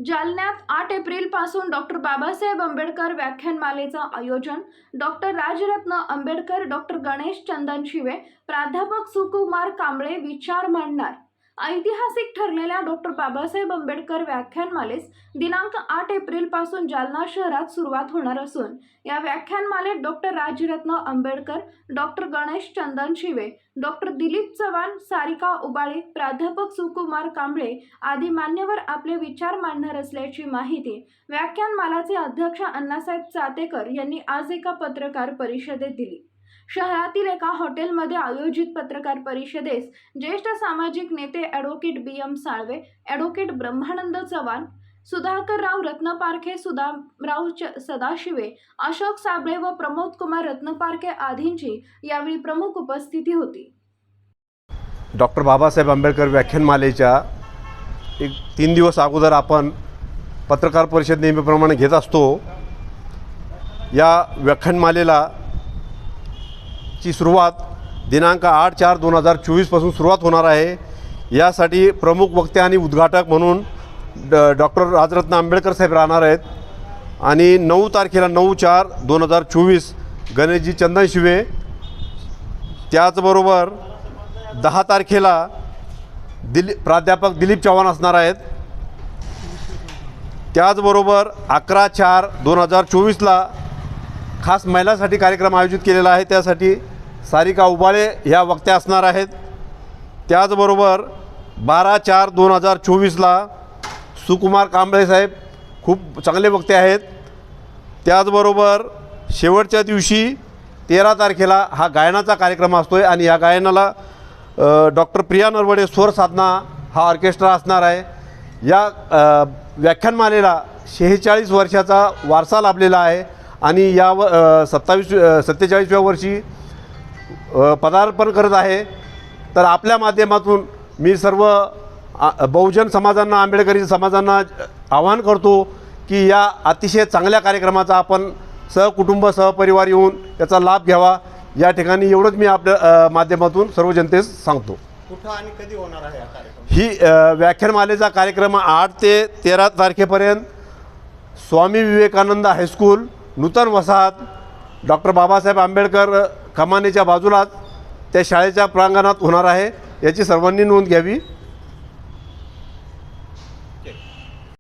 जालन्यात 8 एप्रिल पासून डॉक्टर बाबासाहेब आंबेडकर व्याख्यानमालेचं आयोजन। डॉक्टर राजरत्न आंबेडकर, डॉक्टर गणेश चंदन शिवे, प्राध्यापक सुकुमार कांबळे विचार मांडणार। ऐतिहासिक ठरलेल्या डॉक्टर बाबासाहेब आंबेडकर व्याख्यानमालेस दिनांक 8 एप्रिल पासून जालना शहरात सुरुवात होणार असून या व्याख्यानमालेत डॉक्टर राजरत्न आंबेडकर, डॉक्टर गणेश चंदन शिवे, डॉक्टर दिलीप चव्हाण, सारिका उबाळे, प्राध्यापक सुकुमार कांबळे आदी मान्यवर आपले विचार मांडणार असल्याची माहिती व्याख्यानमालाचे अध्यक्ष अण्णासाहेब चातेकर यांनी आज एका पत्रकार परिषदेत दिली। शहरातील एका हॉटेलमध्ये आयोजित पत्रकार परिषदेस ज्येष्ठ सामाजिक नेते ॲडव्होकेट BM साळवे, ॲडव्होकेट ब्रह्मानंद चव्हाण, सुधाकरराव रत्नपारखे, सुदामराव सदाशिवे, अशोक साबळे व प्रमोद कुमार रत्नपारखे आदींची यावेळी प्रमुख उपस्थिती होती। डॉक्टर बाबासाहेब आंबेडकर व्याख्यानमालेच्या 3 दिवस अगोदर आपण पत्रकार परिषद नेहमीप्रमाणे घेत असतो। या व्याख्यानमालेला ची सुरुवात दिनांक 8/4/2024 पासून सुरुवात होणार आहे। यासाठी प्रमुख वक्ते आणि उद्घाटक म्हणून डॉक्टर राजरत्न आंबेडकर साहेब राहणार आहेत आणि 9 तारखेला 9/4/2024 गणेशजी चंदन शिवे, त्याचबरोबर 10 तारखेला प्राध्यापक दिलीप चव्हाण असणार आहेत। त्याचबरोबर 11/4/2024ला खास महिलांसाठी कार्यक्रम आयोजित केलेला आहे, त्यासाठी सारिका उबाळे ह्या वक्त्या असणार आहेत। त्याचबरोबर 12/4/2024ला सुकुमार कांबळे साहेब खूप चांगले वक्ते आहेत। त्याचबरोबर शेवटच्या दिवशी 13 तारखेला हा गायनाचा कार्यक्रम असतो आहे आणि या गायनाला डॉक्टर प्रिया नरवडे स्वर साधना हा ऑर्केस्ट्रा असणार आहे। या व्याख्यानमालेला 46 वर्षाचा वारसा लाभलेला आहे आणि या 47व्या वर्षी पदार्पण करत आहे। तर आपल्या माध्यमातून मी सर्व बहुजन समाजांना, आंबेडकरी समाजांना आवाहन करतो की या अतिशय चांगल्या कार्यक्रमाचा आपण सहकुटुंब सहपरिवार येऊन याचा लाभ घ्यावा। या ठिकाणी एवढंच मी आपल्या माध्यमातून सर्व जनतेस सांगतो। कुठं आणि कधी होणार आहे हा कार्यक्रम? ही व्याख्यानमालेचा कार्यक्रम 8 ते 13 तारखेपर्यंत स्वामी विवेकानंद हायस्कूल, नूतन वसाहत, डॉक्टर बाबासाहेब आंबेडकर कमानीच्या बाजूलाच त्या शाळेच्या प्रांगणात होणार आहे। याची सर्वांनी नोंद घ्यावी।